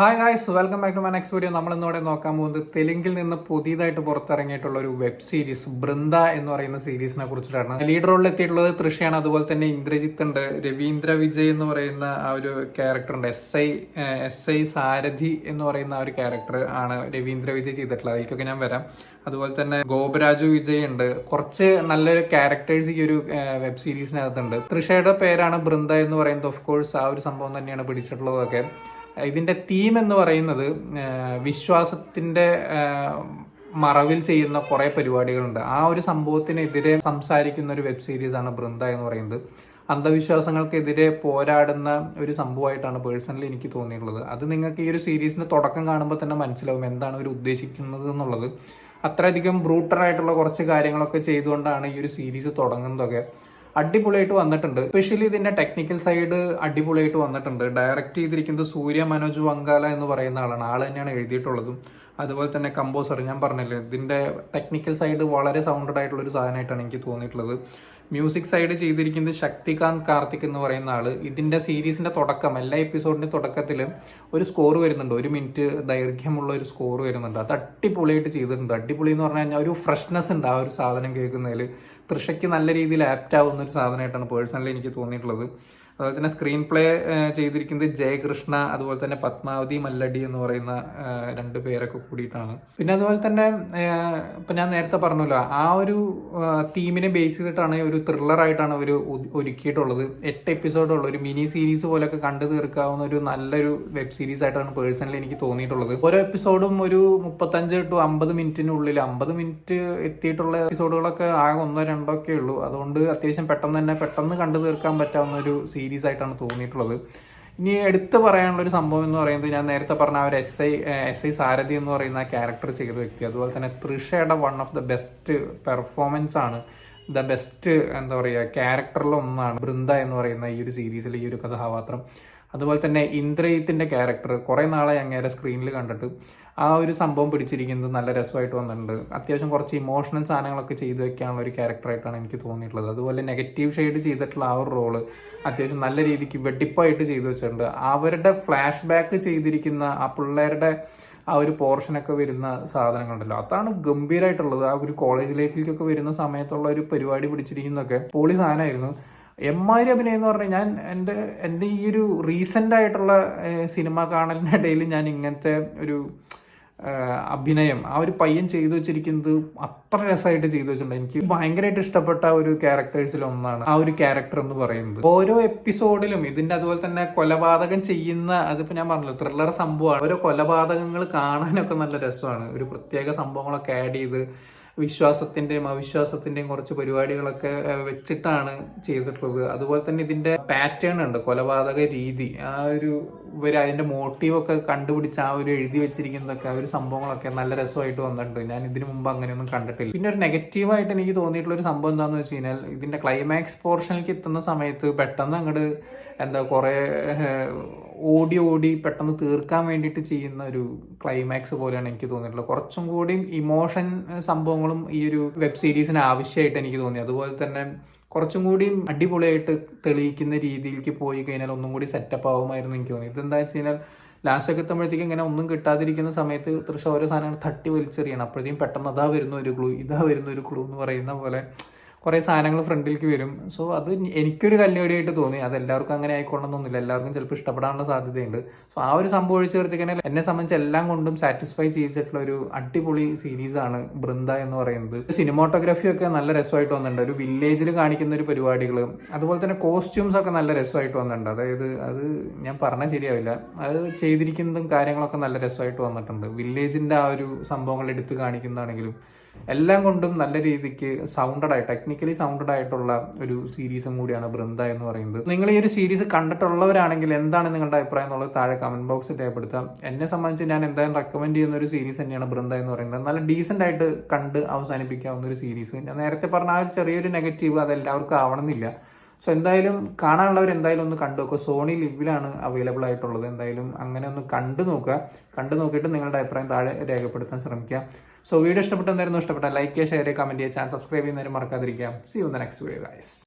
Hi guys, welcome back to my next video. നമ്മൾ ഇന്നിവിടെ നോക്കാൻ പോകുന്നത് തെലുങ്കിൽ നിന്ന് പുതിയതായിട്ട് പുറത്തിറങ്ങിയിട്ടുള്ള ഒരു വെബ് സീരീസ് ബൃന്ദ എന്ന് പറയുന്ന സീരീസിനെ കുറിച്ചിട്ടാണ്. ലീഡ് റോളിൽ എത്തിയിട്ടുള്ളത് തൃഷയാണ്. അതുപോലെ തന്നെ ഇന്ദ്രജിത്ത് ഉണ്ട്, രവീന്ദ്ര വിജയ് എന്ന് പറയുന്ന ആ ഒരു ക്യാരക്ടർ ഉണ്ട്, എസ് ഐ സാരഥി എന്ന് പറയുന്ന ആ ഒരു ക്യാരക്ടർ ആണ് രവീന്ദ്ര വിജയ് ചെയ്തിട്ടുള്ളത്. അതിലേക്കൊക്കെ ഞാൻ വരാം. അതുപോലെ തന്നെ ഗോപരാജു വിജയ് ഉണ്ട്. കുറച്ച് നല്ലൊരു ക്യാരക്ടേഴ്സ് ഈ ഒരു വെബ് സീരീസിനകത്തുണ്ട്. തൃഷയുടെ പേരാണ് ബൃന്ദ എന്ന് പറയുന്നത്. ഓഫ് കോഴ്സ് ആ ഒരു സംഭവം തന്നെയാണ് പിടിച്ചിട്ടുള്ളതൊക്കെ. ഇതിന്റെ തീം എന്ന് പറയുന്നത് വിശ്വാസത്തിന്റെ മറവിൽ ചെയ്യുന്ന കുറെ പരിപാടികളുണ്ട്. ആ ഒരു സംഭവത്തിനെതിരെ സംസാരിക്കുന്ന ഒരു വെബ് സീരീസ് ആണ് ബൃന്ദ എന്ന് പറയുന്നത്. അന്ധവിശ്വാസങ്ങൾക്കെതിരെ പോരാടുന്ന ഒരു സംഭവമായിട്ടാണ് പേഴ്സണലി എനിക്ക് തോന്നിയിട്ടുള്ളത്. അത് നിങ്ങൾക്ക് ഈ ഒരു സീരീസിന്റെ തുടക്കം കാണുമ്പോൾ തന്നെ മനസ്സിലാവും എന്താണ് അവർ ഉദ്ദേശിക്കുന്നത് എന്നുള്ളത്. അത്രയധികം ബ്രൂട്ടറായിട്ടുള്ള കുറച്ച് കാര്യങ്ങളൊക്കെ ചെയ്തുകൊണ്ടാണ് ഈ ഒരു സീരീസ് തുടങ്ങുന്നതൊക്കെ. അടിപൊളിയായിട്ട് വന്നിട്ടുണ്ട്. സ്പെഷ്യലി ഇതിന്റെ ടെക്നിക്കൽ സൈഡ് അടിപൊളിയായിട്ട് വന്നിട്ടുണ്ട്. ഡയറക്റ്റ് ചെയ്തിരിക്കുന്നത് സൂര്യ മനോജ് വങ്കാല എന്ന് പറയുന്ന ആളാണ്. ആൾ തന്നെയാണ് എഴുതിയിട്ടുള്ളതും. അതുപോലെ തന്നെ കമ്പോസർ ഞാൻ പറഞ്ഞില്ലേ, ഇതിന്റെ ടെക്നിക്കൽ സൈഡ് വളരെ സൗണ്ടഡ് ആയിട്ടുള്ള ഒരു സാധനമായിട്ടാണ് എനിക്ക് തോന്നിയിട്ടുള്ളത്. മ്യൂസിക് സൈഡ് ചെയ്തിരിക്കുന്നത് ശക്തികാന്ത് കാർത്തിക് എന്ന് പറയുന്ന ആള്. ഇതിന്റെ സീരീസിന്റെ തുടക്കം, എല്ലാ എപ്പിസോഡിന്റെ തുടക്കത്തിൽ ഒരു സ്കോർ വരുന്നുണ്ട്, 1 മിനിറ്റ് ദൈർഘ്യമുള്ള ഒരു സ്കോർ വരുന്നുണ്ട്. അത് അടിപൊളിയായിട്ട് ചെയ്തിട്ടുണ്ട്. അടിപൊളി എന്ന് പറഞ്ഞു കഴിഞ്ഞാൽ ഒരു ഫ്രഷ്നെസ് ഉണ്ട് ആ ഒരു സാധനം കേൾക്കുന്നതിൽ. തൃഷയ്ക്ക് നല്ല രീതിയിൽ ആപ്റ്റ് ആവുന്ന ഒരു സാധനമായിട്ടാണ് പേഴ്സണലി എനിക്ക് തോന്നിയിട്ടുള്ളത്. അതുപോലെ തന്നെ സ്ക്രീൻ പ്ലേ ചെയ്തിരിക്കുന്നത് ജയകൃഷ്ണ, അതുപോലെ തന്നെ പത്മാവതി മല്ലടി എന്ന് പറയുന്ന 2 പേരൊക്കെ കൂടിയിട്ടാണ്. പിന്നെ അതുപോലെ തന്നെ ഇപ്പൊ ഞാൻ നേരത്തെ പറഞ്ഞല്ലോ, ആ ഒരു തീമിനെ ബേസ് ചെയ്തിട്ടാണ് ഒരു ത്രില്ലറായിട്ടാണ് അവർ ഒരുക്കിയിട്ടുള്ളത്. 8 എപ്പിസോഡുള്ള ഒരു മിനി സീരീസ് പോലെയൊക്കെ കണ്ടു തീർക്കാവുന്ന ഒരു നല്ലൊരു വെബ് സീരീസ് ആയിട്ടാണ് പേഴ്സണലി എനിക്ക് തോന്നിയിട്ടുള്ളത്. ഓരോ എപ്പിസോഡും ഒരു 35 to 50 മിനിറ്റിനുള്ളിൽ, 50 മിനിറ്റ് എത്തിയിട്ടുള്ള എപ്പിസോഡുകളൊക്കെ ആകെ 1-2 ഒക്കെ ഉള്ളൂ. അതുകൊണ്ട് അത്യാവശ്യം പെട്ടെന്ന് കണ്ടു തീർക്കാൻ പറ്റാവുന്ന ഒരു സീരീസ് ആയിട്ടാണ് തോന്നിയിട്ടുള്ളത്. ഇനി എടുത്തു പറയാനുള്ള ഒരു സംഭവം എന്ന് പറയുന്നത്, ഞാൻ നേരത്തെ പറഞ്ഞ ആ ഒരു എസ് ഐ സാരഥി എന്ന് പറയുന്ന ക്യാരക്ടർ ചെയ്ത വ്യക്തി, അതുപോലെ തന്നെ തൃഷയുടെ one of the best performance ആണ്, ദ ബെസ്റ്റ് എന്താ പറയുക ക്യാരക്ടറിലൊന്നാണ് ബൃന്ദ എന്ന് പറയുന്ന ഈ ഒരു സീരീസിലെ ഈ ഒരു കഥാപാത്രം. അതുപോലെ തന്നെ ഇന്ദ്രജിത്തിന്റെ ക്യാരക്ടർ കുറെ നാളെ അങ്ങേരെ സ്ക്രീനിൽ കണ്ടിട്ട് ആ ഒരു സംഭവം പിടിച്ചിരിക്കുന്നത് നല്ല രസമായിട്ട് വന്നിട്ടുണ്ട്. അത്യാവശ്യം കുറച്ച് ഇമോഷണൽ സാധനങ്ങളൊക്കെ ചെയ്തു വെക്കാനുള്ള ഒരു ക്യാരക്ടറായിട്ടാണ് എനിക്ക് തോന്നിയിട്ടുള്ളത്. അതുപോലെ നെഗറ്റീവ് ഷെയ്ഡ് ചെയ്തിട്ടുള്ള ആ ഒരു റോള് അത്യാവശ്യം നല്ല രീതിക്ക് വെടിപ്പായിട്ട് ചെയ്തു വെച്ചിട്ടുണ്ട്. അവരുടെ ഫ്ലാഷ് ബാക്ക് ചെയ്തിരിക്കുന്ന ആ പിള്ളേരുടെ ആ ഒരു പോർഷനൊക്കെ വരുന്ന സാധനങ്ങളുണ്ടല്ലോ, അതാണ് ഗംഭീരമായിട്ടുള്ളത്. ആ ഒരു കോളേജ് ലൈഫിലേക്കൊക്കെ വരുന്ന സമയത്തുള്ള ഒരു പരിപാടി പിടിച്ചിരിക്കുന്നതൊക്കെ പൊളി സാധനമായിരുന്നു. എമ്മാതിരി അഭിനയം എന്ന് പറഞ്ഞാൽ, ഞാൻ എൻ്റെ ഈ ഒരു റീസെൻ്റ് ആയിട്ടുള്ള സിനിമ കാണലിനിടയിൽ ഞാൻ ഇങ്ങനത്തെ ഒരു അഭിനയം ആ ഒരു പയ്യൻ ചെയ്തു വെച്ചിരിക്കുന്നത് അത്ര രസമായിട്ട് ചെയ്തു വെച്ചിട്ടുണ്ട്. എനിക്ക് ഭയങ്കരമായിട്ട് ഇഷ്ടപ്പെട്ട ഒരു ക്യാരക്ടേഴ്സിൽ ഒന്നാണ് ആ ഒരു ക്യാരക്ടർ എന്ന് പറയുന്നത്. ഓരോ എപ്പിസോഡിലും ഇതിന്റെ അതുപോലെ തന്നെ കൊലപാതകം ചെയ്യുന്ന, അതിപ്പോ ഞാൻ പറഞ്ഞല്ലോ ത്രില്ലർ സംഭവമാണ്. ഓരോ കൊലപാതകങ്ങൾ കാണാനൊക്കെ നല്ല രസമാണ്. ഒരു പ്രത്യേക സംഭവങ്ങളൊക്കെ ആഡ് ചെയ്ത് വിശ്വാസത്തിന്റെയും അവിശ്വാസത്തിന്റെയും കുറച്ച് പരിപാടികളൊക്കെ വെച്ചിട്ടാണ് ചെയ്തിട്ടുള്ളത്. അതുപോലെ തന്നെ ഇതിന്റെ പാറ്റേൺ ഉണ്ട്, കൊലപാതക രീതി, ആ ഒരു അതിന്റെ മോട്ടീവൊക്കെ കണ്ടുപിടിച്ച് ആ ഒരു എഴുതി വെച്ചിരിക്കുന്നതൊക്കെ ആ ഒരു സംഭവങ്ങളൊക്കെ നല്ല രസമായിട്ട് വന്നിട്ടുണ്ട്. ഞാൻ ഇതിനു മുമ്പ് അങ്ങനെയൊന്നും കണ്ടിട്ടില്ല. പിന്നെ ഒരു നെഗറ്റീവായിട്ട് എനിക്ക് തോന്നിയിട്ടുള്ള ഒരു സംഭവം എന്താണെന്ന് വെച്ച് കഴിഞ്ഞാൽ, ഇതിന്റെ ക്ലൈമാക്സ് പോർഷനിലേക്ക് എത്തുന്ന സമയത്ത് പെട്ടെന്ന് അങ്ങോട്ട് എന്താ കുറെ ഓടി പെട്ടെന്ന് തീർക്കാൻ വേണ്ടിയിട്ട് ചെയ്യുന്ന ഒരു ക്ലൈമാക്സ് പോലെയാണ് എനിക്ക് തോന്നിയിട്ടുള്ളത്. കുറച്ചും കൂടി ഇമോഷൻ സംഭവങ്ങളും ഈ ഒരു വെബ് സീരീസിന് ആവശ്യമായിട്ട് എനിക്ക് തോന്നി. അതുപോലെ തന്നെ കുറച്ചും കൂടി അടിപൊളിയായിട്ട് തെളിയിക്കുന്ന രീതിയിലേക്ക് പോയി കഴിഞ്ഞാൽ ഒന്നും കൂടി സെറ്റപ്പ് ആവുമായിരുന്നു എനിക്ക് തോന്നി. ഇതെന്താ വെച്ച് കഴിഞ്ഞാൽ, ലാസ്റ്റൊക്കെ എത്തുമ്പോഴത്തേക്കും ഇങ്ങനെ ഒന്നും കിട്ടാതിരിക്കുന്ന സമയത്ത് തൃശ്ശ ഓരോ സാധനങ്ങൾ തട്ടി വലിച്ചെറിയണം. അപ്പോഴത്തേക്കും പെട്ടെന്ന് അതാ വരുന്ന ഒരു ക്ലൂ എന്ന് പറയുന്ന പോലെ കുറേ സാധനങ്ങൾ ഫ്രണ്ടിലേക്ക് വരും. സോ അത് എനിക്കൊരു കല്ലുകടിയായിട്ട് തോന്നി. അത് എല്ലാവർക്കും അങ്ങനെ ആയിക്കൊള്ളണമെന്നൊന്നുമില്ല, എല്ലാവർക്കും ചിലപ്പോൾ ഇഷ്ടപ്പെടാനുള്ള സാധ്യതയുണ്ട്. സോ ആ ഒരു സംഭവം ഒഴിച്ചു ചേർത്തിക്കഴിഞ്ഞാൽ എന്നെ സംബന്ധിച്ച് എല്ലാം കൊണ്ടും സാറ്റിസ്ഫൈ ചെയ്തിട്ടുള്ള ഒരു അടിപൊളി സീരീസാണ് ബൃന്ദ എന്ന് പറയുന്നത്. സിനിമാറ്റോഗ്രാഫി ഒക്കെ നല്ല രസമായിട്ട് വന്നിട്ടുണ്ട്. ഒരു വില്ലേജിൽ കാണിക്കുന്ന ഒരു പരിപാടികൾ, അതുപോലെ തന്നെ കോസ്റ്റ്യൂംസ് ഒക്കെ നല്ല രസമായിട്ട് വന്നിട്ടുണ്ട്. അതായത് അത് ഞാൻ പറഞ്ഞാൽ ശരിയാവില്ല, അത് ചെയ്തിരിക്കുന്നതും കാര്യങ്ങളൊക്കെ നല്ല രസമായിട്ട് വന്നിട്ടുണ്ട്. വില്ലേജിന്റെ ആ ഒരു സംഭവങ്ങൾ എടുത്ത് കാണിക്കുന്നതാണെങ്കിലും എല്ലാം കൊണ്ടും നല്ല രീതിക്ക് ടെക്നിക്കലി സൗണ്ടഡ് ആയിട്ടുള്ള ഒരു സീരീസും കൂടിയാണ് ബൃന്ദ എന്ന് പറയുന്നത്. നിങ്ങൾ ഈ ഒരു സീരീസ് കണ്ടിട്ടുള്ളവരാണെങ്കിൽ എന്താണ് നിങ്ങളുടെ അഭിപ്രായം എന്നുള്ളത് താഴെ കമന്റ് ബോക്സിൽ രേഖപ്പെടുത്താം. എന്നെ സംബന്ധിച്ച് ഞാൻ എന്തായാലും റെക്കമെൻഡ് ചെയ്യുന്ന ഒരു സീരീസ് തന്നെയാണ് ബൃന്ദ എന്ന് പറയുന്നത്. നല്ല ഡീസെന്റ് ആയിട്ട് കണ്ട് അവസാനിപ്പിക്കാവുന്ന ഒരു സീരീസ്. ഞാൻ നേരത്തെ പറഞ്ഞ ആ ഒരു ചെറിയൊരു നെഗറ്റീവ് അത് എല്ലാവർക്കും ആവണമെന്നില്ല. സോ എന്തായാലും കാണാനുള്ളവർ എന്തായാലും ഒന്ന് കണ്ടു നോക്കുക. സോണി ലിവിലാണ് അവൈലബിൾ ആയിട്ടുള്ളത്. എന്തായാലും അങ്ങനെ ഒന്ന് കണ്ടു നോക്കിയിട്ട് നിങ്ങളുടെ അഭിപ്രായം താഴെ രേഖപ്പെടുത്താൻ ശ്രമിക്കുക. സോ വീഡിയോ ഇഷ്ടപ്പെട്ടെന്നായിരുന്നു, ഇഷ്ടപ്പെട്ട ലൈക്ക് ചെയ്യുക, ഷെയർ ചെയ്യുക, കമന്റ് ചെയ്യുക, ചാനൽ സബ്സ്ക്രൈബ് ചെയ്യുന്നവരും മറക്കാതിരിക്കുക. See you in the next video guys.